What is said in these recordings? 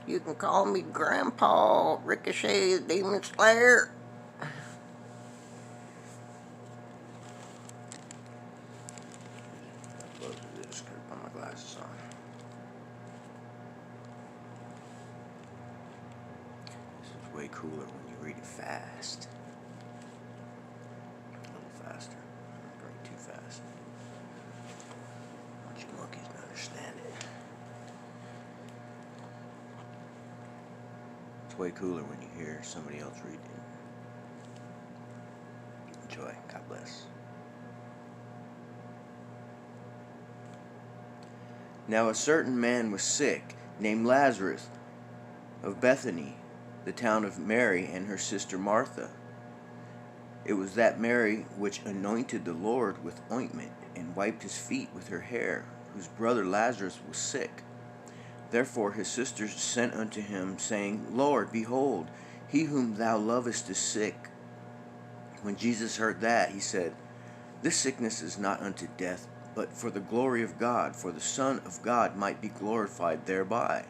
You can call me Grandpa Ricochet, the Demon Slayer. Close this, put my glasses on. This is way cooler when you read it fast. A little faster. Don't read too fast. I want you monkeys to understand it. It's way cooler when you hear somebody else read it. Enjoy. God bless. Now a certain man was sick, named Lazarus, of Bethany, the town of Mary and her sister Martha. It was that Mary which anointed the Lord with ointment, and wiped his feet with her hair, whose brother Lazarus was sick. Therefore his sisters sent unto him, saying, Lord, behold, he whom thou lovest is sick. When Jesus heard that, he said, This sickness is not unto death, but for the glory of God, for the Son of God might be glorified thereby.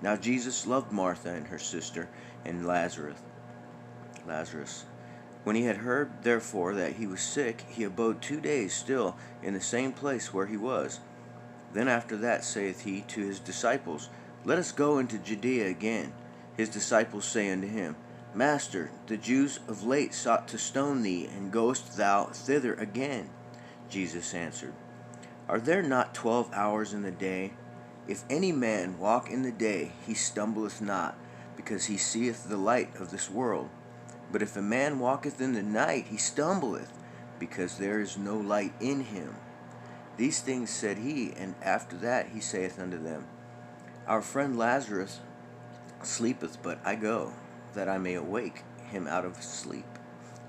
Now Jesus loved Martha and her sister, and Lazarus. When he had heard therefore that he was sick, he abode 2 days still in the same place where he was. Then after that saith he to his disciples, Let us go into Judea again. His disciples say unto him, Master, the Jews of late sought to stone thee, and goest thou thither again? Jesus answered, Are there not 12 hours in the day? If any man walk in the day, he stumbleth not, because he seeth the light of this world. But if a man walketh in the night, he stumbleth, because there is no light in him. These things said he, and after that he saith unto them, Our friend Lazarus sleepeth, but I go, that I may awake him out of his sleep.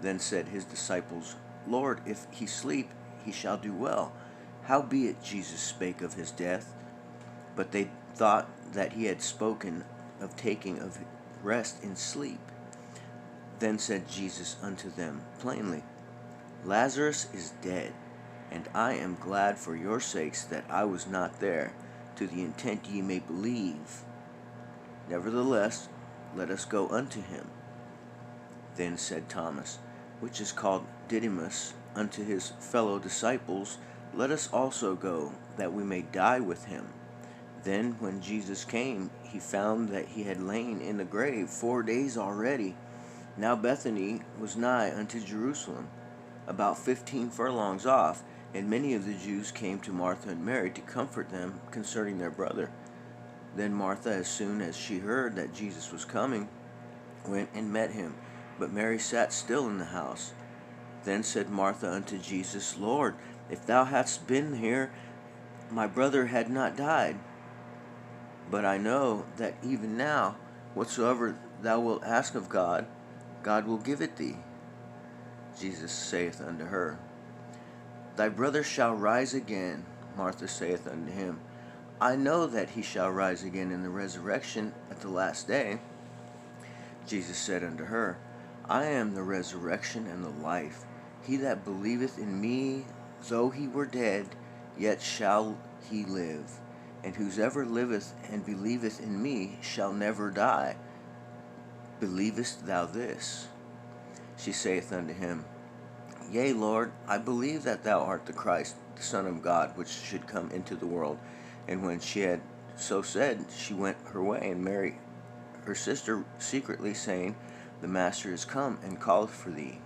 Then said his disciples, Lord, if he sleep, he shall do well. Howbeit Jesus spake of his death. But they thought that he had spoken of taking of rest in sleep. Then said Jesus unto them plainly, Lazarus is dead, and I am glad for your sakes that I was not there, to the intent ye may believe. Nevertheless, let us go unto him. Then said Thomas, which is called Didymus, unto his fellow disciples, Let us also go, that we may die with him. Then when Jesus came, he found that he had lain in the grave 4 days already. Now Bethany was nigh unto Jerusalem, about 15 furlongs off, and many of the Jews came to Martha and Mary to comfort them concerning their brother. Then Martha, as soon as she heard that Jesus was coming, went and met him, but Mary sat still in the house. Then said Martha unto Jesus, Lord, if thou hadst been here, my brother had not died. But I know that even now, whatsoever thou wilt ask of God, God will give it thee. Jesus saith unto her, Thy brother shall rise again. Martha saith unto him, I know that he shall rise again in the resurrection at the last day. Jesus said unto her, I am the resurrection and the life. He that believeth in me, though he were dead, yet shall he live. And whosoever liveth and believeth in me shall never die. Believest thou this? She saith unto him, Yea, Lord, I believe that thou art the Christ, the Son of God, which should come into the world. And when she had so said, she went her way, and Mary, her sister, secretly saying, The Master is come, and calleth for thee.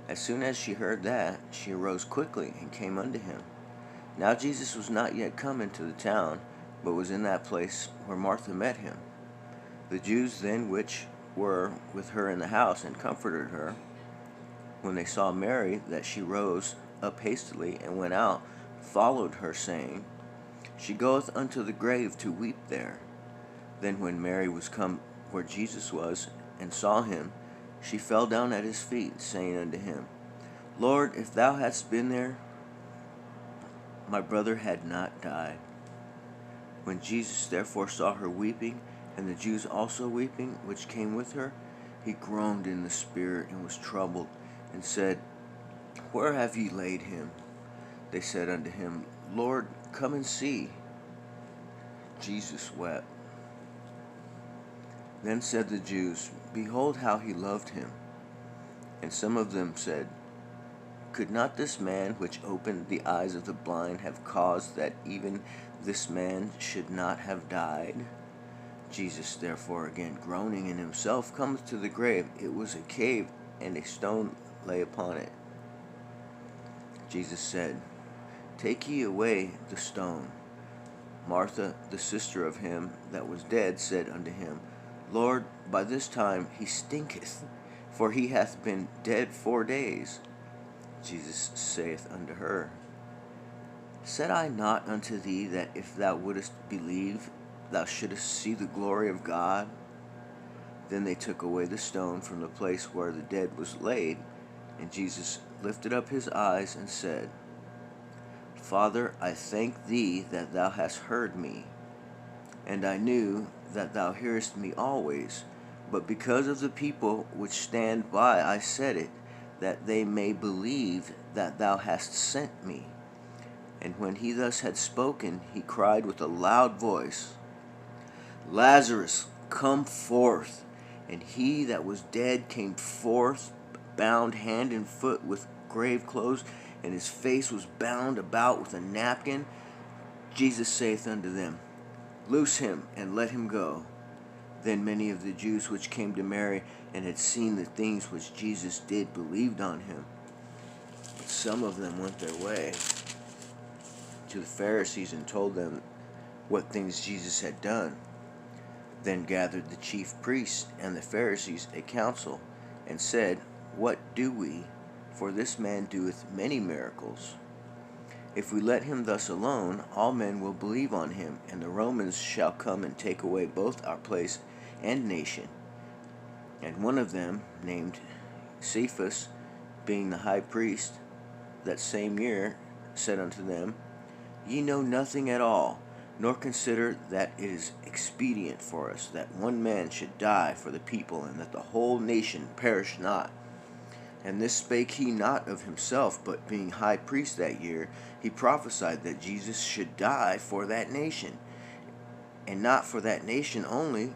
As soon as she heard that, she arose quickly, and came unto him. Now Jesus was not yet come into the town, but was in that place where Martha met him. The Jews then which were with her in the house, and comforted her, when they saw Mary, that she rose up hastily, and went out, followed her, saying, She goeth unto the grave to weep there. Then when Mary was come where Jesus was, and saw him, she fell down at his feet, saying unto him, Lord, if thou hadst been there, my brother had not died. When Jesus therefore saw her weeping, and the Jews also weeping, which came with her, he groaned in the spirit, and was troubled, and said, Where have ye laid him? They said unto him, Lord, come and see. Jesus wept. Then said the Jews, Behold how he loved him. And some of them said, Could not this man which opened the eyes of the blind have caused that even this man should not have died? Jesus therefore, again groaning in himself, cometh to the grave. It was a cave, and a stone lay upon it. Jesus said, Take ye away the stone. Martha, the sister of him that was dead, said unto him, Lord, by this time he stinketh, for he hath been dead 4 days. Jesus saith unto her, Said I not unto thee that if thou wouldest believe, thou shouldest see the glory of God? Then they took away the stone from the place where the dead was laid, and Jesus lifted up his eyes and said, Father, I thank thee that thou hast heard me, and I knew that thou hearest me always, but because of the people which stand by I said it, that they may believe that thou hast sent me. And when he thus had spoken, he cried with a loud voice, Lazarus, come forth. And he that was dead came forth, bound hand and foot with grave clothes, and his face was bound about with a napkin. Jesus saith unto them, Loose him, and let him go. Then many of the Jews which came to Mary, and had seen the things which Jesus did, believed on him. But some of them went their way to the Pharisees, and told them what things Jesus had done. Then gathered the chief priests and the Pharisees a council, and said, What do we? For this man doeth many miracles. If we let him thus alone, all men will believe on him, and the Romans shall come and take away both our place and nation. And one of them, named Cephas, being the high priest, that same year, said unto them, Ye know nothing at all, nor consider that it is expedient for us that one man should die for the people, and that the whole nation perish not. And this spake he not of himself, but being high priest that year, he prophesied that Jesus should die for that nation, and not for that nation only,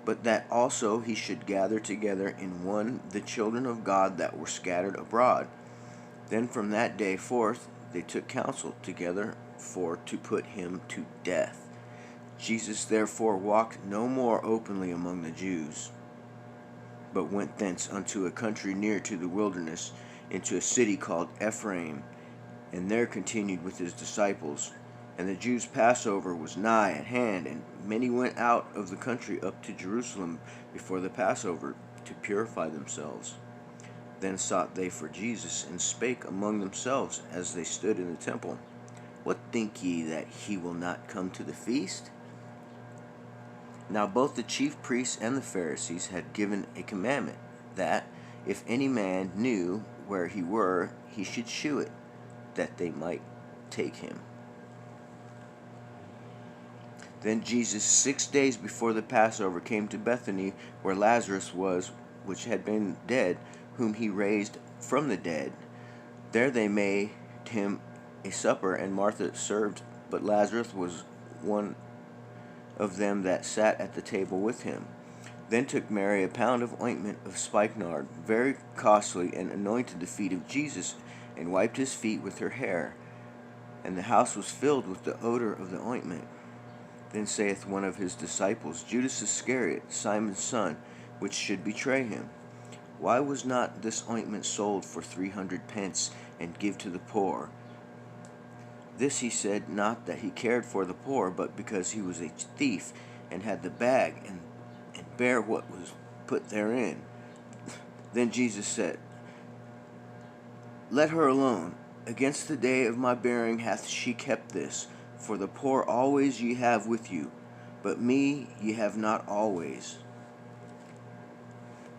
but that also he should gather together in one the children of God that were scattered abroad. Then from that day forth they took counsel together for to put him to death. Jesus therefore walked no more openly among the Jews, but went thence unto a country near to the wilderness, into a city called Ephraim, and there continued with his disciples. And the Jews' Passover was nigh at hand, and many went out of the country up to Jerusalem before the Passover to purify themselves. Then sought they for Jesus, and spake among themselves as they stood in the temple, What think ye, that he will not come to the feast? Now both the chief priests and the Pharisees had given a commandment, that, if any man knew where he were, he should shew it, that they might take him. Then Jesus 6 days before the Passover came to Bethany, where Lazarus was, which had been dead, whom he raised from the dead. There they made him a supper, and Martha served, but Lazarus was one of them that sat at the table with him. Then took Mary a pound of ointment of spikenard, very costly, and anointed the feet of Jesus, and wiped his feet with her hair. And the house was filled with the odor of the ointment. Then saith one of his disciples, Judas Iscariot, Simon's son, which should betray him, Why was not this ointment sold for 300 pence, and give to the poor? This he said, not that he cared for the poor, but because he was a thief, and had the bag, and bare what was put therein. Then Jesus said, Let her alone. Against the day of my bearing hath she kept this. For the poor always ye have with you, but me ye have not always.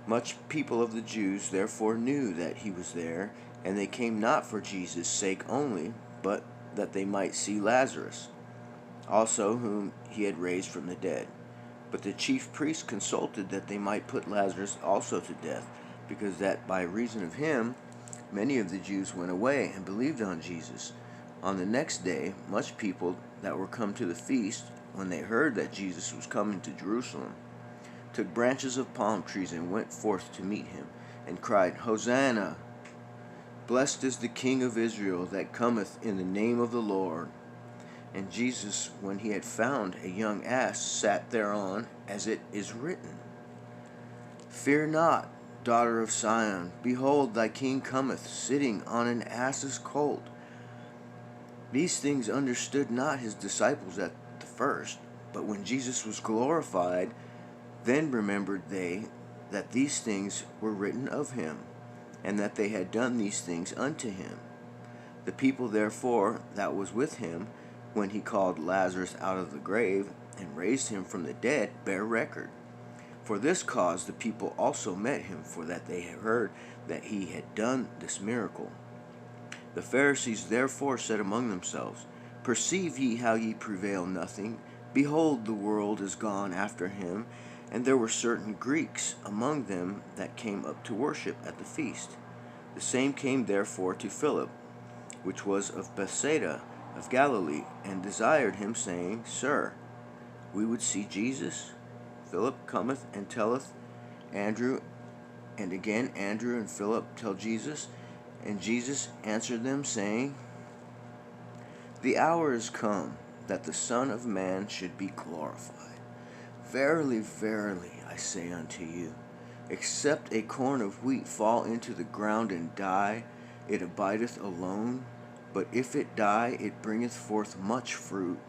Much people of the Jews therefore knew that he was there, and they came not for Jesus' sake only, but that they might see Lazarus, also whom he had raised from the dead. But the chief priests consulted that they might put Lazarus also to death, because that by reason of him many of the Jews went away and believed on Jesus. On the next day, much people that were come to the feast, when they heard that Jesus was coming to Jerusalem, took branches of palm trees, and went forth to meet him, and cried, Hosanna! Blessed is the King of Israel that cometh in the name of the Lord. And Jesus, when he had found a young ass, sat thereon, as it is written, Fear not, daughter of Sion, behold, thy king cometh, sitting on an ass's colt. These things understood not his disciples at the first, but when Jesus was glorified, then remembered they that these things were written of him, and that they had done these things unto him. The people therefore that was with him, when he called Lazarus out of the grave, and raised him from the dead, bear record. For this cause the people also met him, for that they had heard that he had done this miracle. The Pharisees therefore said among themselves, Perceive ye how ye prevail nothing? Behold, the world is gone after him. And there were certain Greeks among them that came up to worship at the feast. The same came therefore to Philip, which was of Bethsaida of Galilee, and desired him, saying, Sir, we would see Jesus. Philip cometh and telleth Andrew, and again Andrew and Philip tell Jesus. And Jesus answered them, saying, The hour is come that the Son of Man should be glorified. Verily, verily, I say unto you, except a corn of wheat fall into the ground and die, it abideth alone, but if it die, it bringeth forth much fruit.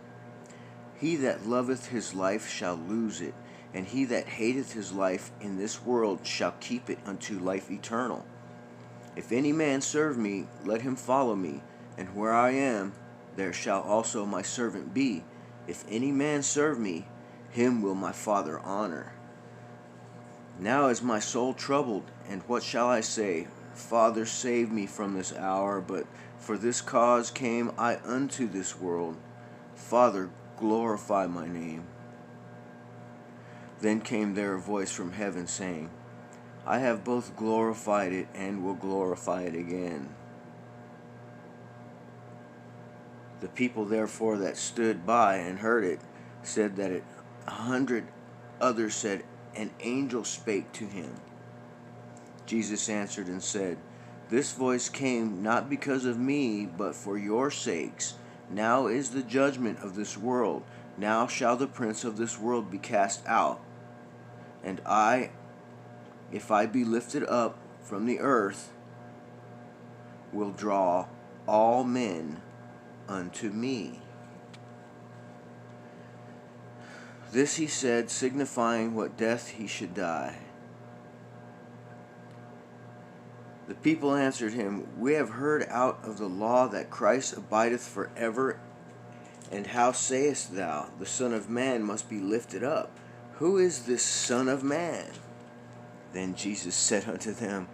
He that loveth his life shall lose it, and he that hateth his life in this world shall keep it unto life eternal. If any man serve me, let him follow me, and where I am, there shall also my servant be. If any man serve me, him will my Father honor. Now is my soul troubled, and what shall I say? Father, save me from this hour, but for this cause came I unto this world. Father, glorify my name. Then came there a voice from heaven, saying, I have both glorified it, and will glorify it again. The people therefore that stood by and heard it said that 100 others said, An angel spake to him. Jesus answered and said, This voice came not because of me, but for your sakes. Now is the judgment of this world. Now shall the prince of this world be cast out. And I, if I be lifted up from the earth, will draw all men unto me. This he said, signifying what death he should die. The people answered him, We have heard out of the law that Christ abideth forever. And how sayest thou, the Son of Man must be lifted up? Who is this Son of Man? Then Jesus said unto them,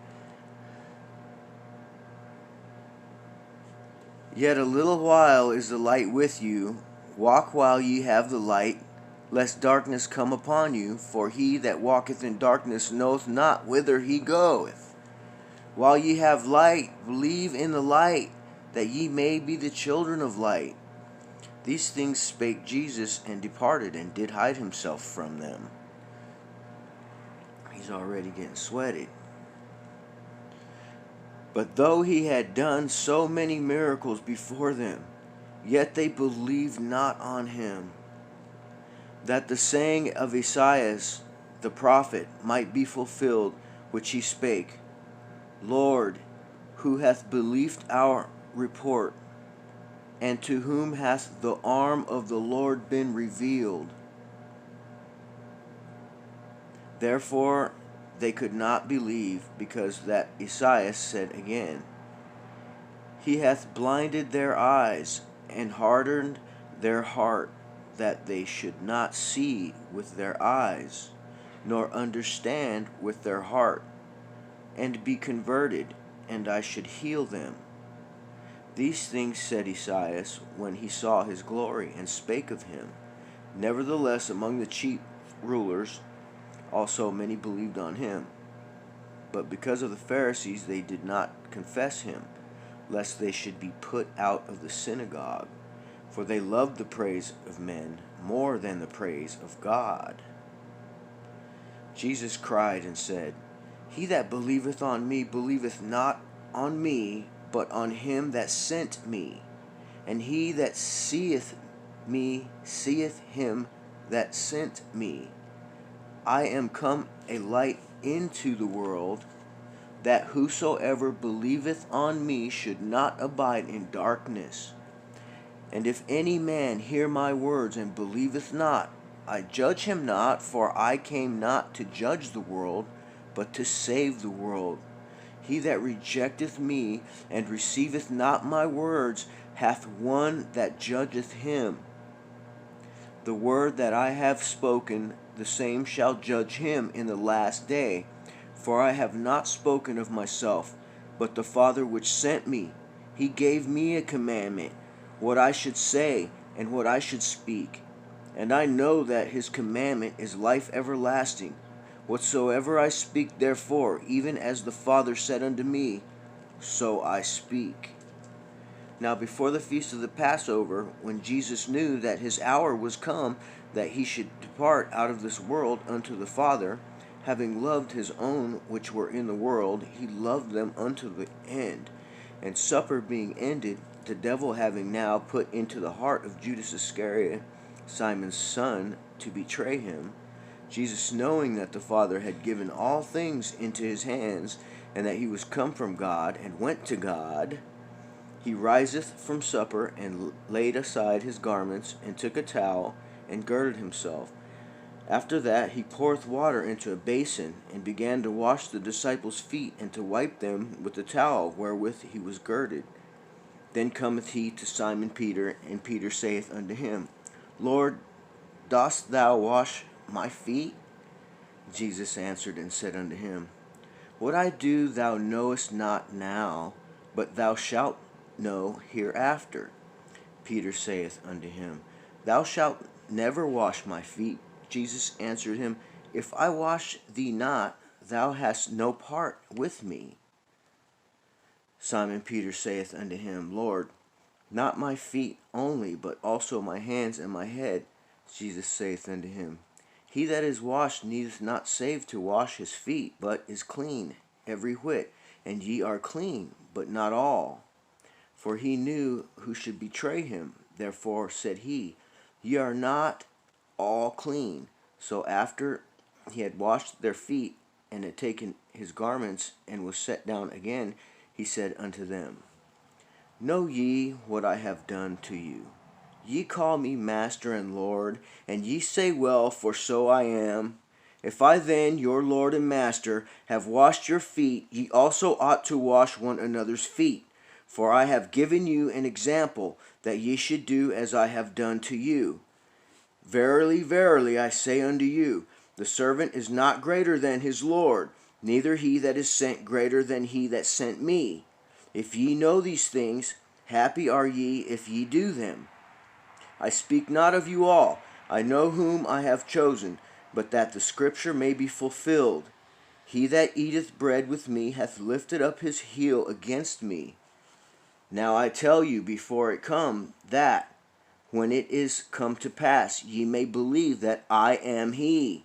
Yet a little while is the light with you. Walk while ye have the light, lest darkness come upon you. For he that walketh in darkness knoweth not whither he goeth. While ye have light, believe in the light, that ye may be the children of light. These things spake Jesus, and departed, and did hide himself from them. He's already getting sweaty. But though he had done so many miracles before them, yet they believed not on him, that the saying of Esaias the prophet might be fulfilled, which he spake, Lord, who hath believed our report, and to whom hath the arm of the Lord been revealed? Therefore they could not believe, because that Esaias said again, He hath blinded their eyes, and hardened their heart, that they should not see with their eyes, nor understand with their heart, and be converted, and I should heal them. These things said Esaias when he saw his glory, and spake of him. Nevertheless, among the chief rulers also many believed on him. But because of the Pharisees they did not confess him, lest they should be put out of the synagogue. For they loved the praise of men more than the praise of God. Jesus cried and said, He that believeth on me believeth not on me, but on him that sent me. And he that seeth me seeth him that sent me. I am come a light into the world, that whosoever believeth on me should not abide in darkness. And if any man hear my words and believeth not, I judge him not, for I came not to judge the world, but to save the world. He that rejecteth me and receiveth not my words hath one that judgeth him. The word that I have spoken, the same shall judge him in the last day. For I have not spoken of myself, but the Father which sent me. He gave me a commandment, what I should say and what I should speak. And I know that his commandment is life everlasting. Whatsoever I speak therefore, even as the Father said unto me, so I speak. Now before the feast of the Passover, when Jesus knew that his hour was come, that he should depart out of this world unto the Father, having loved his own which were in the world, he loved them unto the end. And supper being ended, the devil having now put into the heart of Judas Iscariot, Simon's son, to betray him, Jesus, knowing that the Father had given all things into his hands, and that he was come from God, and went to God, he riseth from supper, and laid aside his garments, and took a towel, and girded himself. After that he poureth water into a basin, and began to wash the disciples' feet, and to wipe them with the towel wherewith he was girded. Then cometh he to Simon Peter, and Peter saith unto him, Lord, dost thou wash my feet? Jesus answered and said unto him, What I do thou knowest not now, but thou shalt know hereafter. Peter saith unto him, Thou shalt never wash my feet. Jesus answered him, If I wash thee not, thou hast no part with me. Simon Peter saith unto him, Lord, not my feet only, but also my hands and my head. Jesus saith unto him, He that is washed needeth not save to wash his feet, but is clean every whit. And ye are clean, but not all. For he knew who should betray him. Therefore said he, Ye are not all clean. So after he had washed their feet, and had taken his garments, and was set down again, he said unto them, Know ye what I have done to you? Ye call me Master and Lord, and ye say well, for so I am. If I then, your Lord and Master, have washed your feet, ye also ought to wash one another's feet. For I have given you an example, that ye should do as I have done to you. Verily, verily, I say unto you, the servant is not greater than his Lord, neither he that is sent greater than he that sent me. If ye know these things, happy are ye if ye do them. I speak not of you all. I know whom I have chosen, but that the scripture may be fulfilled. He that eateth bread with me hath lifted up his heel against me. Now I tell you before it come, that, when it is come to pass, ye may believe that I am he.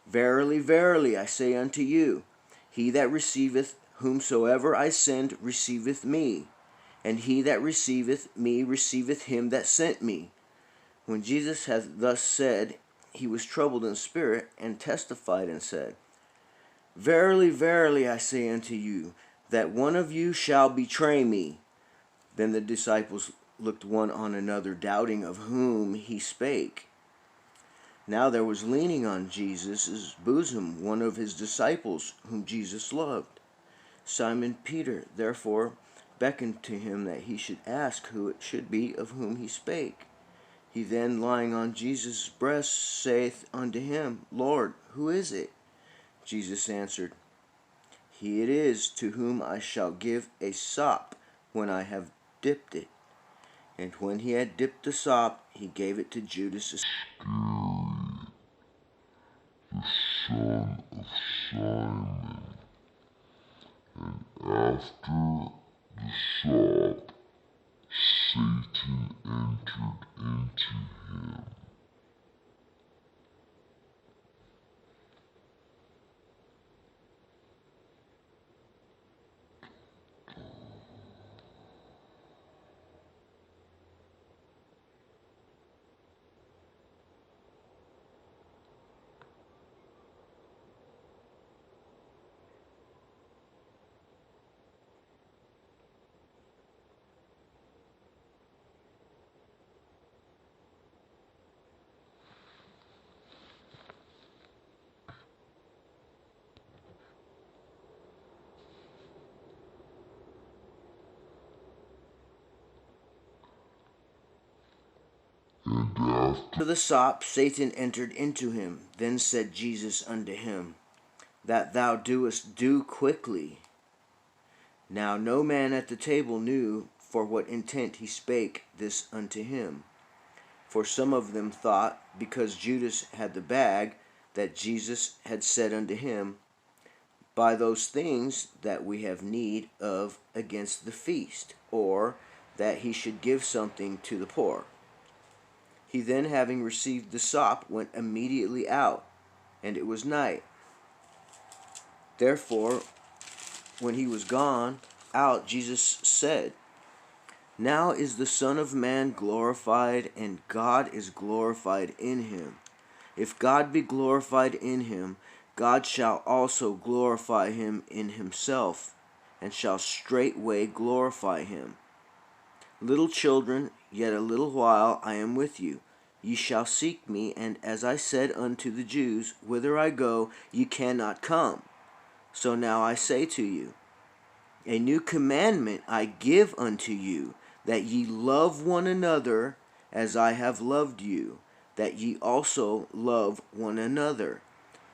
Verily, verily, I say unto you, he that receiveth whomsoever I send receiveth me, and he that receiveth me receiveth him that sent me. When Jesus had thus said, he was troubled in spirit, and testified and said, Verily, verily, I say unto you, that one of you shall betray me. Then the disciples looked one on another, doubting of whom he spake. Now there was leaning on Jesus' bosom one of his disciples, whom Jesus loved. Simon Peter therefore beckoned to him that he should ask who it should be of whom he spake. He then, lying on Jesus' breast, saith unto him, Lord, who is it? Jesus answered, He it is to whom I shall give a sop when I have dipped it. And when he had dipped the sop, he gave it to Judas Iscariot, the son of Simon. And after the sop, Satan entered into him. After the sop, Satan entered into him. Then said Jesus unto him, That thou doest, do quickly. Now no man at the table knew for what intent he spake this unto him. For some of them thought, because Judas had the bag, that Jesus had said unto him, Buy those things that we have need of against the feast, or that he should give something to the poor. He then, having received the sop, went immediately out, and it was night. Therefore, when he was gone out, Jesus said, Now is the Son of Man glorified, and God is glorified in him. If God be glorified in him, God shall also glorify him in himself, and shall straightway glorify him. Little children, yet a little while I am with you. Ye shall seek me, and as I said unto the Jews, Whither I go, ye cannot come. So now I say to you, A new commandment I give unto you, that ye love one another as I have loved you, that ye also love one another.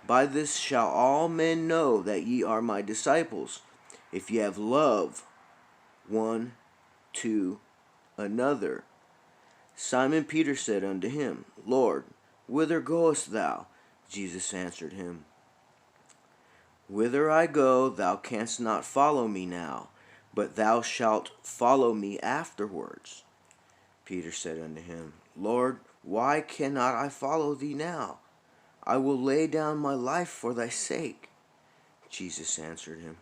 By this shall all men know that ye are my disciples, if ye have love one to another. Simon Peter said unto him, Lord, whither goest thou? Jesus answered him, Whither I go, thou canst not follow me now, but thou shalt follow me afterwards. Peter said unto him, Lord, why cannot I follow thee now? I will lay down my life for thy sake. Jesus answered him,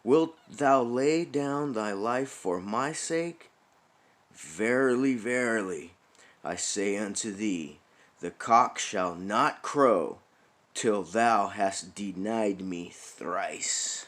Wilt thou lay down thy life for my sake? Verily, verily, I say unto thee, the cock shall not crow till thou hast denied me thrice.